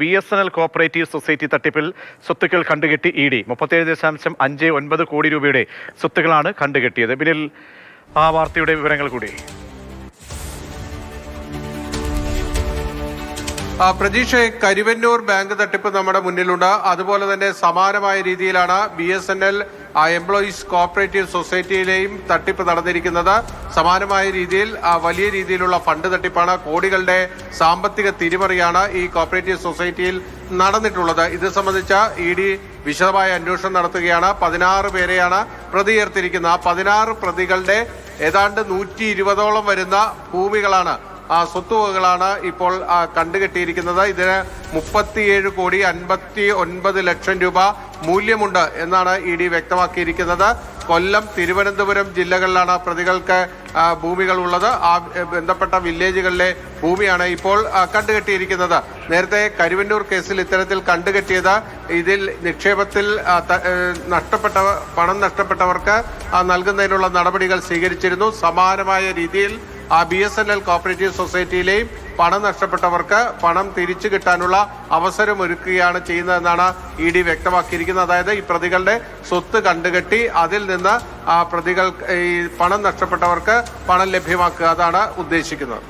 BSNL cooperative society തട്ടിപ്പിൽ സ്വത്തുക്കൾ കണ്ടുകെട്ടി ED 37.59 കോടി രൂപയുടെ സ്വത്തുക്കളാണ് കണ്ടുകെട്ടിയത്. പിന്നിൽ ആ വാർത്തയുടെ വിവരങ്ങൾ കൂടി. പ്രതീക്ഷ, കരുവന്നൂർ ബാങ്ക് തട്ടിപ്പ് നമ്മുടെ മുന്നിലുണ്ട്. അതുപോലെ തന്നെ സമാനമായ രീതിയിലാണ് BSNL എംപ്ലോയീസ് കോപ്പറേറ്റീവ് സൊസൈറ്റിയിലെയും തട്ടിപ്പ് നടന്നിരിക്കുന്നത്. സമാനമായ രീതിയിൽ വലിയ രീതിയിലുള്ള ഫണ്ട് തട്ടിപ്പാണ്, കോടികളുടെ സാമ്പത്തിക തിരിമറിയാണ് ഈ കോപ്പറേറ്റീവ് സൊസൈറ്റിയിൽ നടന്നിട്ടുള്ളത്. ഇത് സംബന്ധിച്ച ED വിശദമായ അന്വേഷണം നടത്തുകയാണ്. 16 പേരെയാണ് പ്രതി ചേർത്തിരിക്കുന്നത്. ആ 16 പ്രതികളുടെ ഏതാണ്ട് 120ഓളം വരുന്ന ഭൂമികളാണ്, സ്വത്തുവകകളാണ് ഇപ്പോൾ കണ്ടുകെട്ടിയിരിക്കുന്നത്. ഇതിന് 37.59 ലക്ഷം രൂപ മൂല്യമുണ്ട് എന്നാണ് ED വ്യക്തമാക്കിയിരിക്കുന്നത്. കൊല്ലം, തിരുവനന്തപുരം ജില്ലകളിലാണ് പ്രതികൾക്ക് ഭൂമികൾ ഉള്ളത്. ആ ബന്ധപ്പെട്ട വില്ലേജുകളിലെ ഭൂമിയാണ് ഇപ്പോൾ കണ്ടുകെട്ടിയിരിക്കുന്നത്. നേരത്തെ കരുവന്നൂർ കേസിൽ ഇത്തരത്തിൽ കണ്ടുകെട്ടിയത് ഇതിൽ നിക്ഷേപത്തിൽ പണം നഷ്ടപ്പെട്ടവർക്ക് നൽകുന്നതിനുള്ള നടപടികൾ സ്വീകരിച്ചിരുന്നു. സമാനമായ രീതിയിൽ BSNL കോപ്പറേറ്റീവ് സൊസൈറ്റിയിലെയും പണം നഷ്ടപ്പെട്ടവർക്ക് പണം തിരിച്ചു കിട്ടാനുള്ള അവസരം ഒരുക്കുകയാണ് ചെയ്യുന്നതെന്നാണ് ED വ്യക്തമാക്കിയിരിക്കുന്നത്. അതായത് ഈ പ്രതികളുടെ സ്വത്ത് കണ്ടുകെട്ടി അതിൽ നിന്ന് പ്രതികൾ ഈ പണം നഷ്ടപ്പെട്ടവർക്ക് പണം ലഭ്യമാക്കുക, അതാണ് ഉദ്ദേശിക്കുന്നത്.